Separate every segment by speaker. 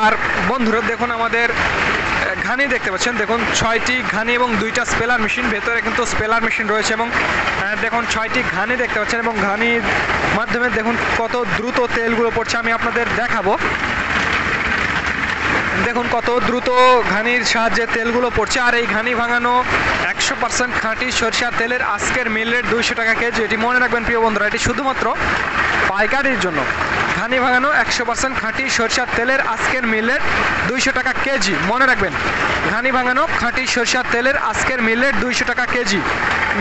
Speaker 1: আর বন্ধুরা দেখুন আমাদের ঘানি দেখতে পাচ্ছেন, দেখুন 6টি ঘানি এবং 2টা স্পেলার মেশিন, ভেতরে কিন্তু স্পেলার মেশিন রয়েছে এবং দেখুন 6টি ঘানি দেখতে পাচ্ছেন এবং ঘানির মাধ্যমে দেখুন কত দ্রুত তেলগুলো পড়ছে, আমি আপনাদের দেখাবো। দেখুন কত দ্রুত ঘানির সাহায্যে তেলগুলো পড়ছে। আর এই ঘানি ভাঙানো 100% খাঁটি সরিষার তেলের আজকের মিল রেট 200 টাকা কেজি। এটি মনে রাখবেন প্রিয় বন্ধুরা, এটি শুধুমাত্র পাইকারির জন্য। ঘানি ভাঙানো 100% খাঁটি সরিষার তেলের আজকের মিল রেট 200 টাকা কেজি, মনে রাখবেন। ঘানি ভাঙানো খাঁটি সরিষার তেলের আজকের মিল রেট 200 টাকা কেজি।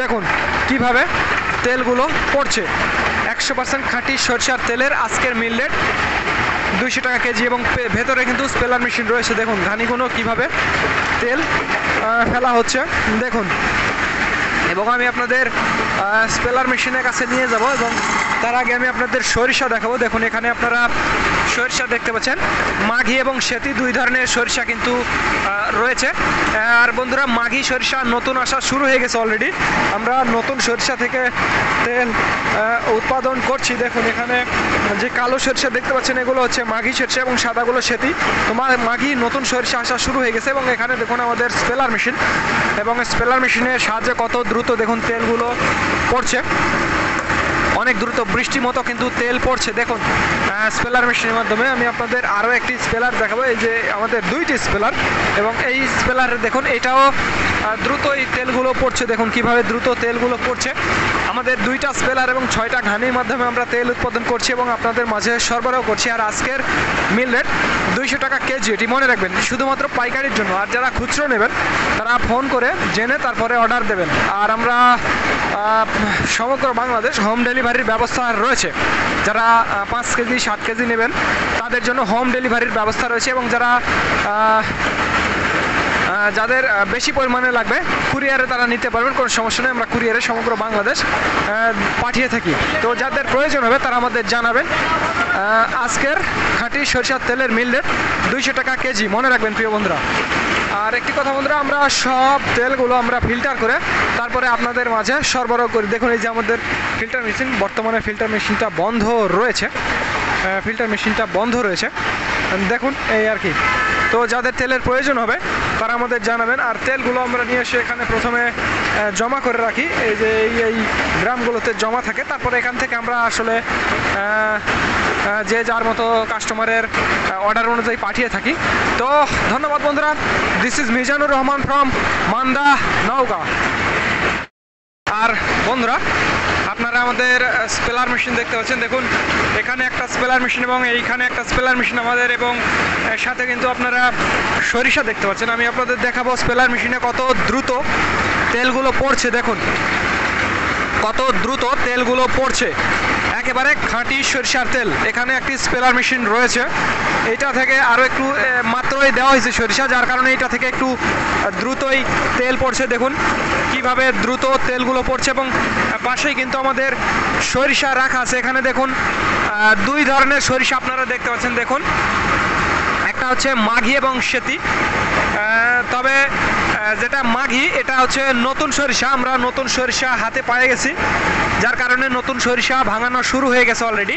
Speaker 1: দেখুন কিভাবে তেলগুলো পড়ছে। 100% খাঁটি সরিষার তেলের আজকের মিল রেট 200 টাকা কেজি এবং ভেতরে কিন্তু স্পেলার মেশিন রয়েছে। দেখুন ঘানিগুলো কিভাবে তেল ফেলা হচ্ছে দেখুন, এবং আমি আপনাদের স্পেলার মেশিনের কাছে নিয়ে যাব এবং তার আগে আমি আপনাদের সরিষা দেখাবো। দেখুন এখানে আপনারা সরিষা দেখতে পাচ্ছেন, মাঘি এবং সেতি 2 ধরনের সরিষা কিন্তু রয়েছে। আর বন্ধুরা মাঘি সরিষা নতুন আসা শুরু হয়ে গেছে অলরেডি, আমরা নতুন সরিষা থেকে তেল উৎপাদন করছি। দেখুন এখানে যে কালো সরিষা দেখতে পাচ্ছেন এগুলো হচ্ছে মাঘি সরিষা এবং সাদাগুলো সেতি। তোমার মাঘি নতুন সরিষা আসা শুরু হয়ে গেছে এবং এখানে দেখুন আমাদের স্পেলার মেশিন, এবং স্পেলার মেশিনের সাহায্যে কত দ্রুত দেখুন তেলগুলো পড়ছে, অনেক দ্রুত বৃষ্টির মতো কিন্তু তেল পড়ছে। দেখুন স্পেলার মেশিনের মাধ্যমে আমি আপনাদের আরও একটি স্পেলার দেখাবো। এই যে আমাদের 2টি স্পেলার এবং এই স্পেলার দেখুন এটাও দ্রুত এই তেলগুলো পড়ছে। দেখুন কিভাবে দ্রুত তেলগুলো পড়ছে। আমাদের 2টা স্পেলার এবং 6টা ঘানির মাধ্যমে আমরা তেল উৎপাদন করছি এবং আপনাদের মাঝে সরবরাহ করছি। আর আজকের মিল রেট 200 টাকা কেজি, এটি মনে রাখবেন, শুধুমাত্র পাইকারির জন্য। আর যারা খুচরো নেবেন তারা ফোন করে জেনে তারপরে অর্ডার দেবেন। আর আমরা সমগ্র বাংলাদেশ হোম ডেলিভারির ব্যবস্থা রয়েছে। যারা 5 কেজি 7 কেজি নেবেন তাদের জন্য হোম ডেলিভারির ব্যবস্থা রয়েছে, এবং যাদের বেশি পরিমাণে লাগবে কুরিয়ারে তারা নিতে পারবেন, কোনো সমস্যা নেই। আমরা কুরিয়ারে সমগ্র বাংলাদেশ পাঠিয়ে থাকি। তো যাদের প্রয়োজন হবে তারা আমাদের জানাবেন। আজকের খাঁটি সরিষার তেলের মিল রেট 200 টাকা কেজি, মনে রাখবেন প্রিয় বন্ধুরা। আর একটি কথা বন্ধুরা, আমরা সব তেলগুলো আমরা ফিল্টার করে তারপরে আপনাদের মাঝে সরবরাহ করি। দেখুন এই যে আমাদের ফিল্টার মেশিন, বর্তমানে ফিল্টার মেশিনটা বন্ধ রয়েছে, দেখুন এই আর কি। তো যাদের তেলের প্রয়োজন হবে তারা আমাদের জানাবেন। আর তেলগুলো আমরা নিয়ে এসে এখানে প্রথমে জমা করে রাখি, এই যে এই গ্রামগুলোতে জমা থাকে। তারপরে এখান থেকে আমরা আসলে যে যার মতো কাস্টমারের অর্ডার অনুযায়ী পাঠিয়ে থাকি। তো ধন্যবাদ বন্ধুরা। This is Mizanur Rahman from Manda, Naogaon. আর বন্ধুরা আপনারা আমাদের স্পেলার মেশিন দেখতে পাচ্ছেন, দেখুন এখানে একটা স্পেলার মেশিন এবং এইখানে একটা স্পেলার মেশিন আমাদের, এবং এর সাথে কিন্তু আপনারা সরিষা দেখতে পাচ্ছেন। আমি আপনাদের দেখাবো স্পেলার মেশিনে কত দ্রুত তেলগুলো পড়ছে। দেখুন কত দ্রুত তেলগুলো পড়ছে, একেবারে খাঁটি সরিষার তেল। এখানে একটি স্পেলার মেশিন রয়েছে, এটা থেকে আরও একটু মাত্রই দেওয়া হয়েছে সরিষা, যার কারণে এটা থেকে একটু দ্রুতই তেল পড়ছে। দেখুন কিভাবে দ্রুত তেলগুলো পড়ছে, এবং পাশেই কিন্তু আমাদের সরিষা রাখা আছে। এখানে দেখুন 2 ধরনের সরিষা আপনারা দেখতে পাচ্ছেন। দেখুন একটা হচ্ছে মাঘি এবং সেতি, তবে যেটা মাঘি এটা হচ্ছে নতুন সরিষা, আমরা নতুন সরিষা হাতে পেয়ে গেছি, যার কারণে নতুন সরিষা ভাঙানো শুরু হয়ে গেছে অলরেডি,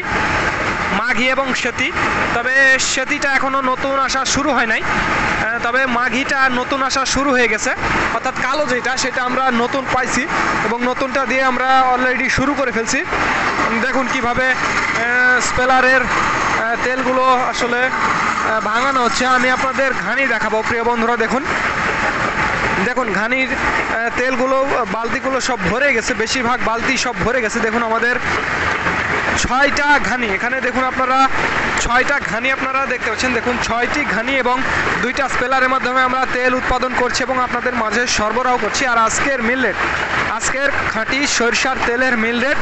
Speaker 1: মাঘি এবং সেতি। তবে সেতিটা এখনও নতুন আসা শুরু হয় নাই, তবে মাঘিটা নতুন আসা শুরু হয়ে গেছে, অর্থাৎ কালো যেটা সেটা আমরা নতুন পাইছি এবং নতুনটা দিয়ে আমরা অলরেডি শুরু করে ফেলছি। দেখুন কিভাবে স্পেলারের তেলগুলো আসলে ভাঙানো হচ্ছে। আমি আপনাদের ঘানি দেখাবো প্রিয় বন্ধুরা। দেখুন ঘানির তেলগুলো বালতিগুলো সব ভরে গেছে, বেশিরভাগ বালতি সব ভরে গেছে। দেখুন আমাদের 6টা ঘানি, এখানে দেখুন আপনারা 6টা ঘানি আপনারা দেখতে পাচ্ছেন। দেখুন 6টি ঘানি এবং 2টা স্পেলারের মাধ্যমে আমরা তেল উৎপাদন করছি এবং আপনাদের মাঝে সরবরাহ করছি। আর আজকের মিল রেট, আজকের খাঁটি সরিষার তেলের মিল রেট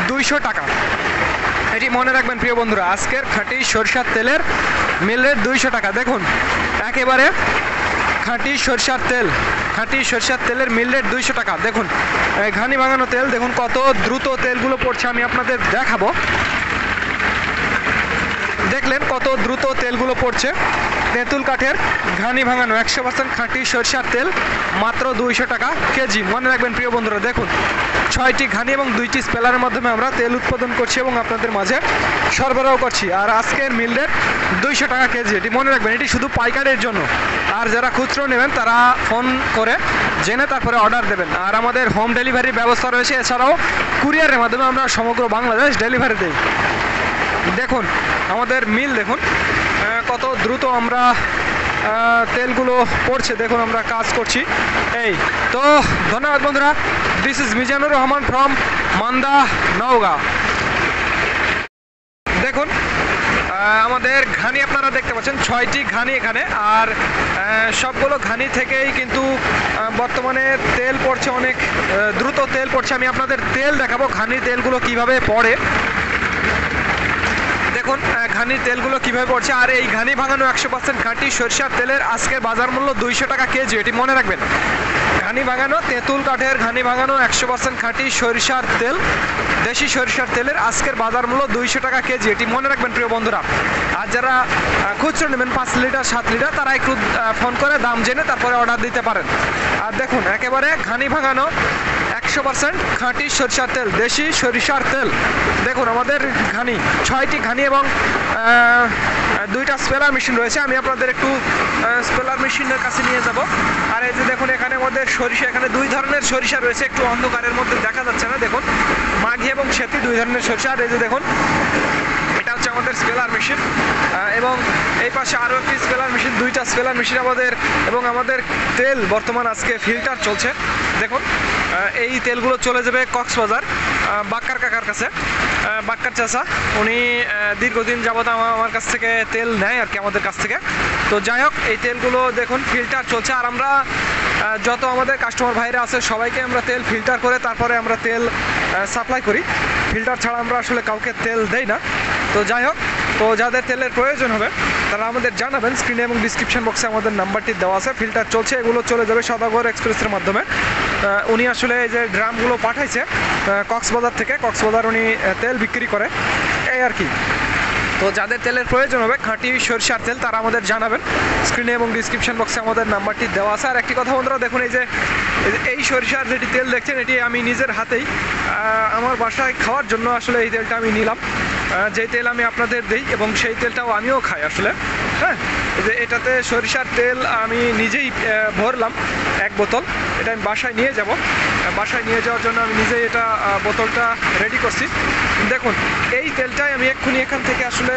Speaker 1: 200 টাকা, এটি মনে রাখবেন প্রিয় বন্ধুরা। আজকের খাঁটি সরিষার তেলের মিল রেট 200 টাকা। দেখুন একেবারে খাঁটি সরিষার তেলের মিল রেট 200 টাকা। দেখুন ঘানি ভাঙানো তেল, দেখুন কত দ্রুত তেলগুলো পড়ছে, আমি আপনাদের দেখাবো। দেখলেন কত দ্রুত তেলগুলো পড়ছে। তেঁতুল কাঠের ঘানি ভাঙানো 100% খাঁটি সরিষার তেল, মাত্র 200 টাকা কেজি, মনে রাখবেন প্রিয় বন্ধুরা। দেখুন 6টি ঘানি এবং 2টি স্পেলারের মাধ্যমে আমরা তেল উৎপাদন করছি এবং আপনাদের মাঝে সরবরাহ করছি। আর আজকের মিল রেট 200 টাকা কেজি। এটি মনে রাখবেন, এটি শুধু পাইকারের জন্য। আর যারা খুচরো নেবেন তারা ফোন করে জেনে তারপরে অর্ডার দেবেন। আর আমাদের হোম ডেলিভারির ব্যবস্থা রয়েছে, এছাড়াও কুরিয়ারের মাধ্যমে আমরা সমগ্র বাংলাদেশ ডেলিভারি দিই। দেখুন আমাদের মিল, দেখুন কত দ্রুত আমরা তেলগুলো পড়ছে, দেখুন আমরা কাজ করছি। এই তো ধন্যবাদ বন্ধুরা। This is Mizanur Rahman from Manda, Naogaon. দেখুন আমাদের ঘানি আপনারা দেখতে পাচ্ছেন, 6টি ঘানি এখানে। আর সবগুলো ঘানি থেকেই কিন্তু বর্তমানে তেল পড়ছে, অনেক দ্রুত তেল পড়ছে। আমি আপনাদের তেল দেখাবো, ঘানির তেলগুলো কিভাবে পড়ে। দেখুন ঘানির তেলগুলো কিভাবে পড়ছে। আর এই ঘানি ভাঙানো 100% খাঁটি সরিষার তেলের আজকের বাজার মূল্য 200 টাকা কেজি। এটি মনে রাখবেন, ঘানি ভাঙানো তেঁতুল কাঠের ঘানি ভাঙানো 100% খাঁটি সরিষার তেল, দেশি সরিষার তেলের আজকের বাজার মূল্য 200 টাকা কেজি। এটি মনে রাখবেন প্রিয় বন্ধুরা। আর যারা খুচরো নেবেন 5 লিটার 7 লিটার, তারা একটু ফোন করে দাম জেনে তারপরে অর্ডার দিতে পারেন। আর দেখুন একেবারে ঘানি ভাঙানো 100% খাঁটি সরিষার তেল, দেশি সরিষার তেল। দেখুন আমাদের ঘানি, 6টি ঘানি এবং 2টা স্পেলার মেশিন রয়েছে। আমি আপনাদের একটু স্পেলার মেশিনের কাছে নিয়ে যাব। আর এই যে দেখুন এখানে আমাদের সরিষা, এখানে 2 ধরনের সরিষা রয়েছে, একটু অন্ধকারের মধ্যে দেখা যাচ্ছে না। দেখুন মাঘি এবং সেতি 2 ধরনের সরিষা। আর এই যে দেখুন এটা হচ্ছে আমাদের স্পেলার মেশিন, এবং এই পাশে আরও একটি স্পেলার মেশিন, 2টা স্পেলার মেশিন আমাদের। এবং আমাদের তেল বর্তমান আজকে ফিল্টার চলছে। দেখুন এই তেলগুলো চলে যাবে কক্সবাজার বাক্কার কাকার কাছে। বাক্কার চাচা উনি দীর্ঘদিন যাবত আমার কাছ থেকে তেল নেয় আর কি, আমাদের কাছ থেকে। তো যাই হোক, এই তেলগুলো দেখুন ফিল্টার চলছে। আর আমরা যত আমাদের কাস্টমার ভাইরা আছে সবাইকে আমরা তেল ফিল্টার করে তারপরে আমরা তেল সাপ্লাই করি। ফিল্টার ছাড়া আমরা আসলে কাউকে তেল দেই না। তো যাই হোক, তো যাদের তেলের প্রয়োজন হবে তারা আমাদের জানাবেন। স্ক্রিনে এবং ডিসক্রিপশন বক্সে আমাদের নাম্বারটি দেওয়া আছে। ফিল্টার চলছে, এগুলো চলে যাবে সদাগর এক্সপ্রেসের মাধ্যমে। উনি আসলে এই যে ড্রামগুলো পাঠাইছে কক্সবাজার থেকে, কক্সবাজার উনি তেল বিক্রি করে, এই আর কি। তো যাদের তেলের প্রয়োজন হবে খাঁটি সরিষার তেল, তারা আমাদের জানাবেন। স্ক্রিনে এবং ডিসক্রিপশন বক্সে আমাদের নাম্বারটি দেওয়া আছে। আর একটি কথা বন্ধুরা, দেখুন এই যে এই সরিষার যেটি তেল দেখছেন, এটি আমি নিজের হাতেই আমার বাসায় খাওয়ার জন্য আসলে এই তেলটা আমি নিলাম। যেই তেল আমি আপনাদের দিই এবং সেই তেলটাও আমিও খাই আসলে। হ্যাঁ, যে এটাতে সরিষার তেল আমি নিজেই ভরলাম 1 বোতল। এটা আমি বাসায় নিয়ে যাব। বাসায় নিয়ে যাওয়ার জন্য আমি নিজেই এটা বোতলটা রেডি করছি। দেখুন এই তেলটাই আমি এক্ষুনি এখান থেকে আসলে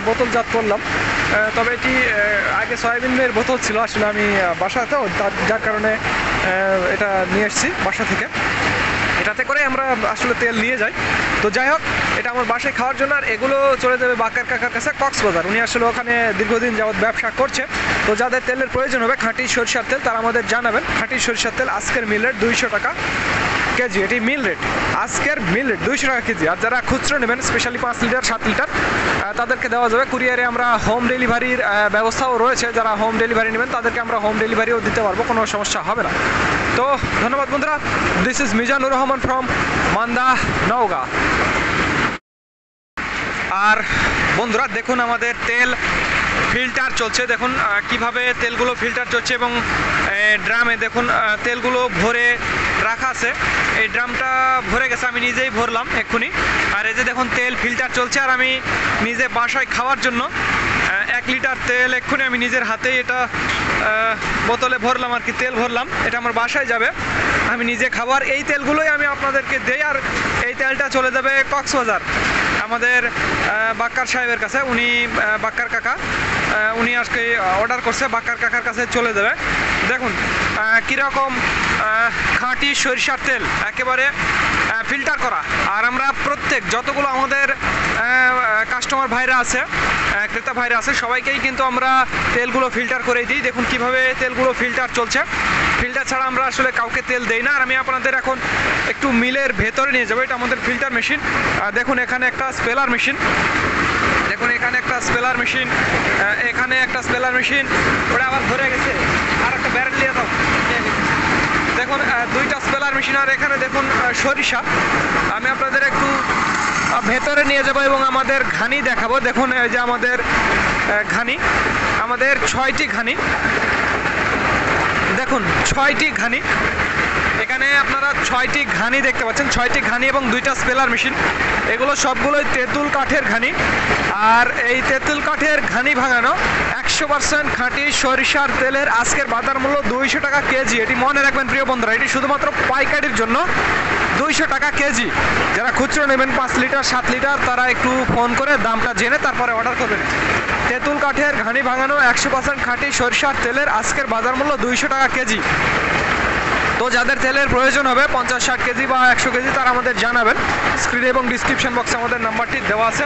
Speaker 1: বোতলজাত করলাম। তবে এটি আগে সয়াবিনের বোতল ছিল আসলে, আমি বাসাতেও যার কারণে এটা নিয়ে এসেছি বাসা থেকে। এটাতে করে আমরা আসলে তেল নিয়ে যাই। তো যাই হোক, এটা আমার বাসায় খাওয়ার জন্য। আর এগুলো চলে যাবে বাক্কার কাকার কাছে কক্সবাজার। উনি আসলে ওখানে দীর্ঘদিন যাবৎ ব্যবসা করছে। তো যাদের তেলের প্রয়োজন হবে খাঁটি সরিষার তেল, তারা আমাদের জানাবেন। খাঁটি সরিষার তেল আজকের মিল রেট 200 টাকা কেজি। এটি মিল রেট, আজকের মিল রেট 200 টাকা কেজি। আর যারা খুচরো নেবেন স্পেশালি 5 লিটার 7 লিটার, তাদেরকে দেওয়া যাবে কুরিয়ারে। আমরা হোম ডেলিভারির ব্যবস্থাও রয়েছে। যারা হোম ডেলিভারি নেবেন তাদেরকে আমরা হোম ডেলিভারিও দিতে পারবো, কোনো সমস্যা হবে না। তো ধন্যবাদ বন্ধুরা। This is Mizanur Rahman from Manda, Naogaon. আর বন্ধুরা দেখুন আমাদের তেল ফিল্টার চলছে। দেখুন কিভাবে তেলগুলো ফিল্টার চলছে এবং ড্রামে দেখুন তেলগুলো ভরে রাখা আছে। এই ড্রামটা ভরে গেছে, আমি নিজেই ভরলাম এক্ষুনি। আর এই যে দেখুন তেল ফিল্টার চলছে। আর আমি নিজে বাসায় খাওয়ার জন্য 1 লিটার তেল এক্ষুনি আমি নিজের হাতেই এটা বোতলে ভরলাম আর কি, তেল ভরলাম। এটা আমার বাসায় যাবে, আমি নিজে খাবার। এই তেলগুলোই আমি আপনাদেরকে দেই। আর এই তেলটা চলে যাবে কক্সবাজার আমাদের বাক্কার সাহেবের কাছে। উনি বাক্কার কাকা, উনি আজকে অর্ডার করছে, বাক্কার কাকার কাছে চলে যাবে। দেখুন কীরকম খাঁটি সরিষার তেল, একেবারে ফিল্টার করা। আর আমরা প্রত্যেক যতগুলো আমাদের কাস্টমার ভাইরা আছে, ক্রেতা ভাইরা আছে, সবাইকেই কিন্তু আমরা তেলগুলো ফিল্টার করে দিই। দেখুন কিভাবে তেলগুলো ফিল্টার চলছে। ফিল্টার ছাড়া আমরা আসলে কাউকে তেল দেই না। আর আমি আপনাদের এখন একটু মিলের ভেতরে নিয়ে যাবো। এটা আমাদের ফিল্টার মেশিন। দেখুন এখানে একটা স্পেলার মেশিন, দেখুন এখানে একটা স্পেলার মেশিন, এখানে একটা স্পেলার মেশিন। ওটা আবার ভরে গেছে, আর একটা ব্যারেল নিয়ে দাও। দেখুন 2টা স্পেলার মেশিন। আর এখানে দেখুন সরিষা। আমি আপনাদের একটু ভেতরে নিয়ে যাব এবং আমাদের ঘানি দেখাবো। দেখুন এই যে আমাদের ঘানি, আমাদের 6টি ঘানি। দেখুন 6টি ঘানি। এখানে এখানে আপনারা 6টি ঘানি দেখতে পাচ্ছেন, 6টি ঘানি এবং 2টা স্পেলার মেশিন। এগুলো সবগুলোই তেঁতুল কাঠের ঘানি। আর এই তেঁতুল কাঠের ঘানি ভাঙানো 100% খাঁটি সরিষার তেলের আজকের বাজার মূল্য 200 টাকা কেজি। এটি মনে রাখবেন প্রিয় বন্ধুরা, এটি শুধুমাত্র পাইকারির জন্য 200 টাকা কেজি। যারা খুচরো নেবেন 5 লিটার 7 লিটার তারা একটু ফোন করে দামটা জেনে তারপরে অর্ডার করবেন। তেঁতুল কাঠের ঘানি ভাঙানো 100% খাঁটি সরিষার তেলের আজকের বাজার মূল্য 200 টাকা কেজি। তো যাদের তেলের প্রয়োজন হবে 50-60 কেজি বা 100 কেজি তারা আমাদের জানাবেন। স্ক্রিনে এবং ডিসক্রিপশন বক্সে আমাদের নাম্বারটি দেওয়া আছে।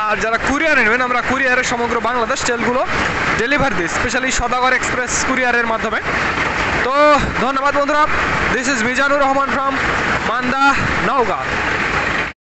Speaker 1: আর যারা কুরিয়ারে নেবেন, আমরা কুরিয়ারে সমগ্র বাংলাদেশ তেলগুলো ডেলিভারি দিই, স্পেশালি সদাগর এক্সপ্রেস কুরিয়ারের মাধ্যমে। তো ধন্যবাদ বন্ধুরা, this is Mizanur Rahman from Manda, Naogaon.